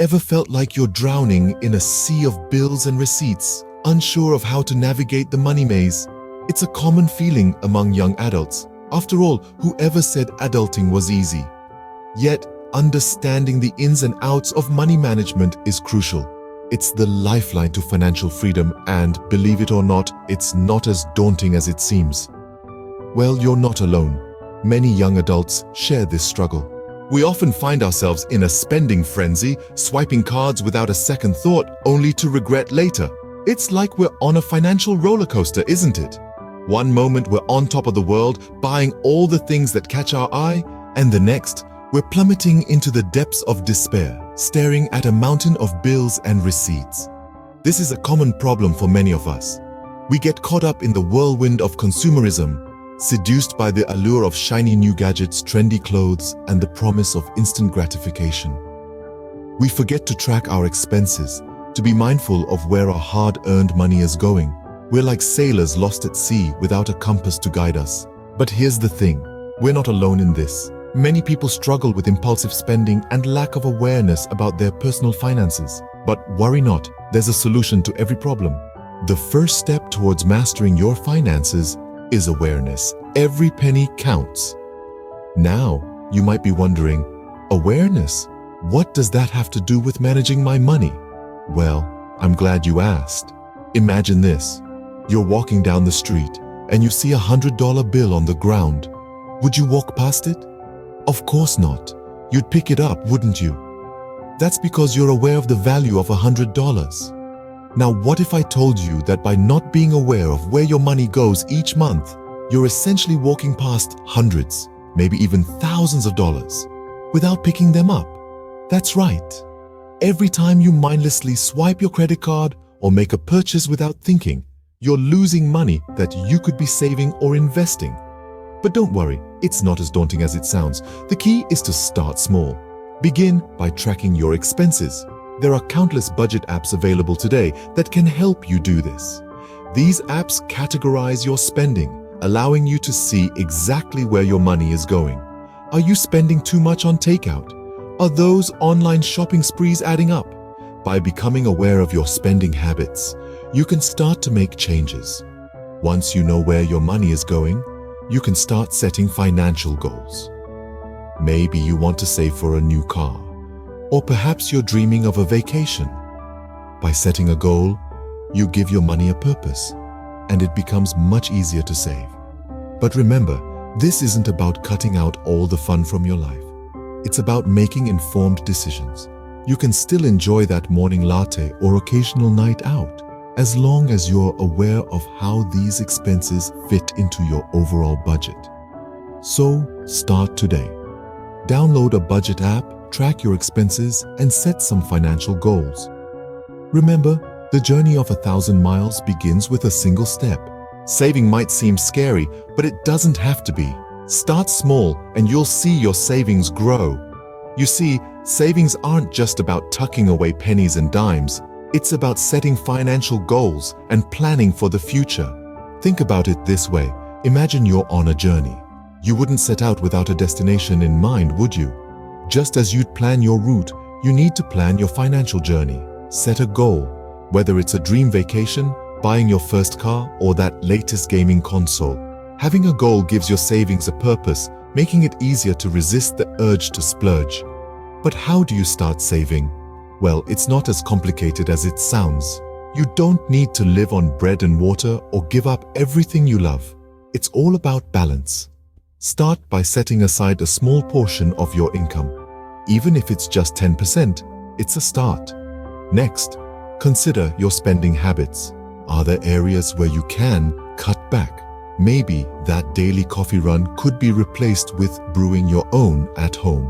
Ever felt like you're drowning in a sea of bills and receipts, unsure of how to navigate the money maze? It's a common feeling among young adults. After all, whoever said adulting was easy? Yet, understanding the ins and outs of money management is crucial. It's the lifeline to financial freedom, and believe it or not, it's not as daunting as it seems. Well, you're not alone. Many young adults share this struggle. We often find ourselves in a spending frenzy, swiping cards without a second thought, only to regret later. It's like we're on a financial roller coaster, isn't it? One moment we're on top of the world, buying all the things that catch our eye, and the next, we're plummeting into the depths of despair, staring at a mountain of bills and receipts. This is a common problem for many of us. We get caught up in the whirlwind of consumerism, seduced by the allure of shiny new gadgets, trendy clothes, and the promise of instant gratification. We forget to track our expenses, to be mindful of where our hard-earned money is going. We're like sailors lost at sea without a compass to guide us. But here's the thing, we're not alone in this. Many people struggle with impulsive spending and lack of awareness about their personal finances. But worry not, there's a solution to every problem. The first step towards mastering your finances is awareness. Every penny counts. Now, you might be wondering, awareness? What does that have to do with managing my money? Well, I'm glad you asked. Imagine this. You're walking down the street and you see $100 bill on the ground. Would you walk past it? Of course not. You'd pick it up, wouldn't you? That's because you're aware of the value of $100. Now, what if I told you that by not being aware of where your money goes each month, you're essentially walking past hundreds, maybe even thousands of dollars, without picking them up? That's right. Every time you mindlessly swipe your credit card or make a purchase without thinking, you're losing money that you could be saving or investing. But don't worry, it's not as daunting as it sounds. The key is to start small. Begin by tracking your expenses. There are countless budget apps available today that can help you do this. These apps categorize your spending, allowing you to see exactly where your money is going. Are you spending too much on takeout? Are those online shopping sprees adding up? By becoming aware of your spending habits, you can start to make changes. Once you know where your money is going, you can start setting financial goals. Maybe you want to save for a new car. Or perhaps you're dreaming of a vacation. By setting a goal, you give your money a purpose, and it becomes much easier to save. But remember, this isn't about cutting out all the fun from your life. It's about making informed decisions. You can still enjoy that morning latte or occasional night out, as long as you're aware of how these expenses fit into your overall budget. So, start today. Download a budget app, track your expenses, and set some financial goals. Remember, the journey of 1,000 miles begins with a single step. Saving might seem scary, but it doesn't have to be. Start small and you'll see your savings grow. You see, savings aren't just about tucking away pennies and dimes. It's about setting financial goals and planning for the future. Think about it this way. Imagine you're on a journey. You wouldn't set out without a destination in mind, would you? Just as you'd plan your route, you need to plan your financial journey. Set a goal, whether it's a dream vacation, buying your first car, or that latest gaming console. Having a goal gives your savings a purpose, making it easier to resist the urge to splurge. But how do you start saving? Well, it's not as complicated as it sounds. You don't need to live on bread and water or give up everything you love. It's all about balance. Start by setting aside a small portion of your income. Even if it's just 10%, it's a start. Next, consider your spending habits. Are there areas where you can cut back? Maybe that daily coffee run could be replaced with brewing your own at home.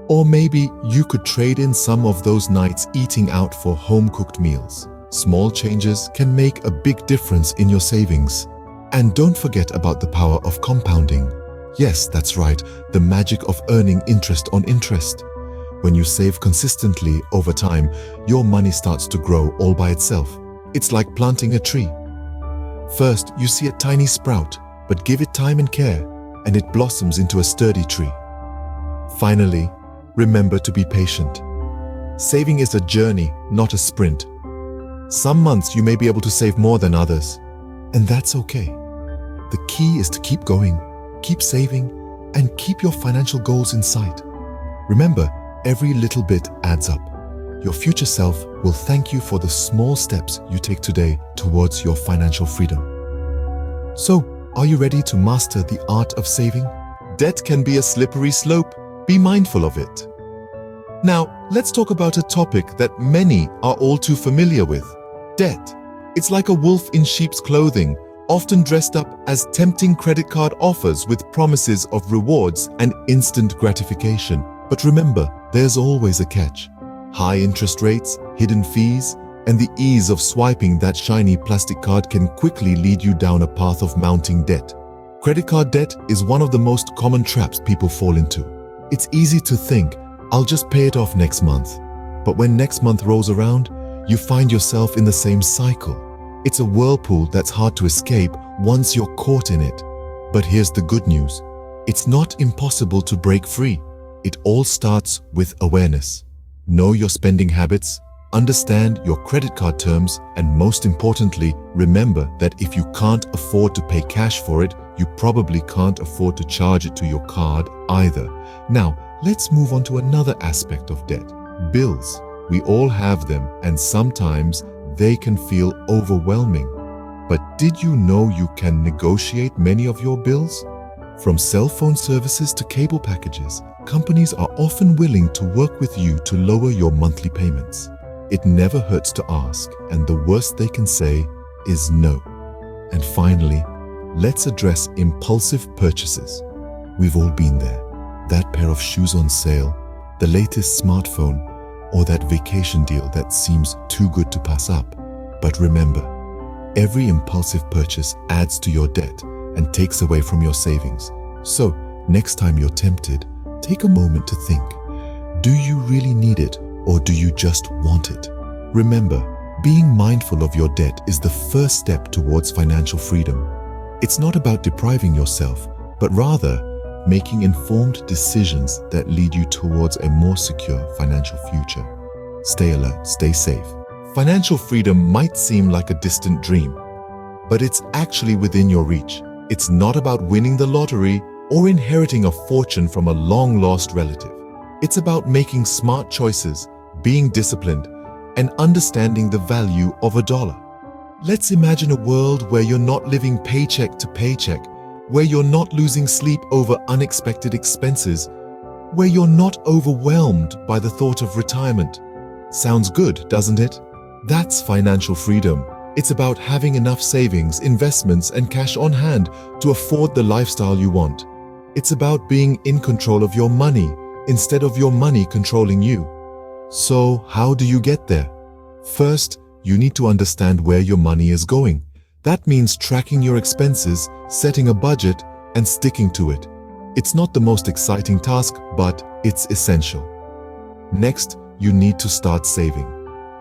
Or maybe you could trade in some of those nights eating out for home-cooked meals. Small changes can make a big difference in your savings. And don't forget about the power of compounding. Yes, that's right, the magic of earning interest on interest. When you save consistently over time, your money starts to grow all by itself. It's like planting a tree. First, you see a tiny sprout, but give it time and care, and it blossoms into a sturdy tree. Finally, remember to be patient. Saving is a journey, not a sprint. Some months you may be able to save more than others, and that's okay. The key is to keep going, keep saving, and keep your financial goals in sight. Remember, every little bit adds up. Your future self will thank you for the small steps you take today towards your financial freedom. So, are you ready to master the art of saving? Debt can be a slippery slope. Be mindful of it. Now, let's talk about a topic that many are all too familiar with: debt. It's like a wolf in sheep's clothing, often dressed up as tempting credit card offers with promises of rewards and instant gratification. But remember, there's always a catch. High interest rates, hidden fees, and the ease of swiping that shiny plastic card can quickly lead you down a path of mounting debt. Credit card debt is one of the most common traps people fall into. It's easy to think, I'll just pay it off next month. But when next month rolls around, you find yourself in the same cycle. It's a whirlpool that's hard to escape once you're caught in it. But here's the good news. It's not impossible to break free. It all starts with awareness. Know your spending habits, understand your credit card terms, and most importantly, remember that if you can't afford to pay cash for it, you probably can't afford to charge it to your card either. Now, let's move on to another aspect of debt: bills. We all have them, and sometimes they can feel overwhelming. But did you know you can negotiate many of your bills? From cell phone services to cable packages, companies are often willing to work with you to lower your monthly payments. It never hurts to ask, and the worst they can say is no. And finally, let's address impulsive purchases. We've all been there. That pair of shoes on sale, the latest smartphone, or that vacation deal that seems too good to pass up. But remember, every impulsive purchase adds to your debt and takes away from your savings. So, next time you're tempted, take a moment to think. Do you really need it, or do you just want it? Remember, being mindful of your debt is the first step towards financial freedom. It's not about depriving yourself, but rather making informed decisions that lead you towards a more secure financial future. Stay alert, stay safe. Financial freedom might seem like a distant dream, but it's actually within your reach. It's not about winning the lottery or inheriting a fortune from a long-lost relative. It's about making smart choices, being disciplined, and understanding the value of a dollar. Let's imagine a world where you're not living paycheck to paycheck, where you're not losing sleep over unexpected expenses, where you're not overwhelmed by the thought of retirement. Sounds good, doesn't it? That's financial freedom. It's about having enough savings, investments, and cash on hand to afford the lifestyle you want. It's about being in control of your money instead of your money controlling you. So, how do you get there? First, you need to understand where your money is going. That means tracking your expenses, setting a budget, and sticking to it. It's not the most exciting task, but it's essential. Next, you need to start saving.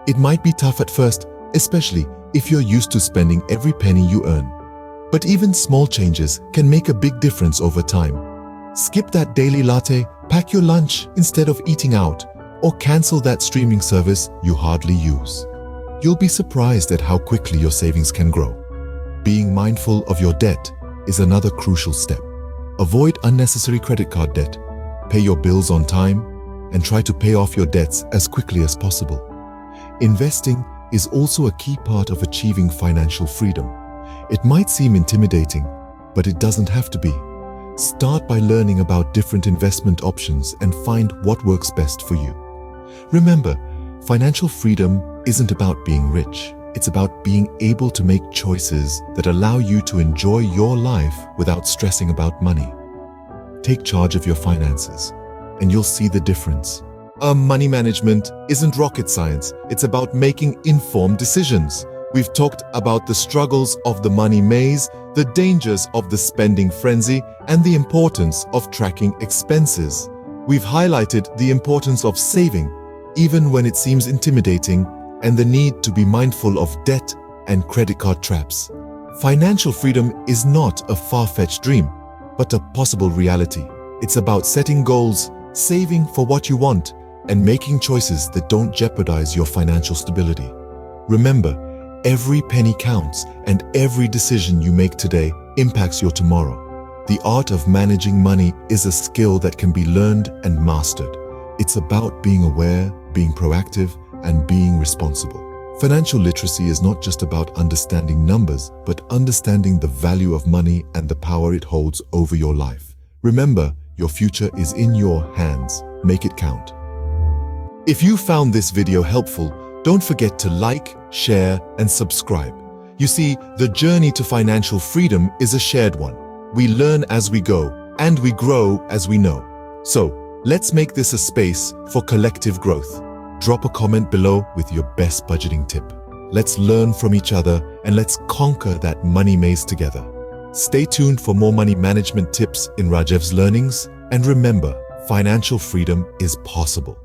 It might be tough at first, especially if you're used to spending every penny you earn. But even small changes can make a big difference over time. Skip that daily latte, pack your lunch instead of eating out, or cancel that streaming service you hardly use. You'll be surprised at how quickly your savings can grow. Being mindful of your debt is another crucial step. Avoid unnecessary credit card debt, pay your bills on time, and try to pay off your debts as quickly as possible. Investing is also a key part of achieving financial freedom. It might seem intimidating, but it doesn't have to be. Start by learning about different investment options and find what works best for you. Remember, financial freedom isn't about being rich. It's about being able to make choices that allow you to enjoy your life without stressing about money. Take charge of your finances, and you'll see the difference. Money management isn't rocket science. It's about making informed decisions. We've talked about the struggles of the money maze, the dangers of the spending frenzy, and the importance of tracking expenses. We've highlighted the importance of saving, even when it seems intimidating, and the need to be mindful of debt and credit card traps. Financial freedom is not a far-fetched dream, but a possible reality. It's about setting goals, saving for what you want, and making choices that don't jeopardize your financial stability. Remember, every penny counts, and every decision you make today impacts your tomorrow. The art of managing money is a skill that can be learned and mastered. It's about being aware, being proactive, and being responsible. Financial literacy is not just about understanding numbers, but understanding the value of money and the power it holds over your life. Remember, your future is in your hands. Make it count. If you found this video helpful, don't forget to like, share, and subscribe. You see, the journey to financial freedom is a shared one. We learn as we go, and we grow as we know. So, let's make this a space for collective growth. Drop a comment below with your best budgeting tip. Let's learn from each other and let's conquer that money maze together. Stay tuned for more money management tips in Rajev's Learnings, and remember, financial freedom is possible.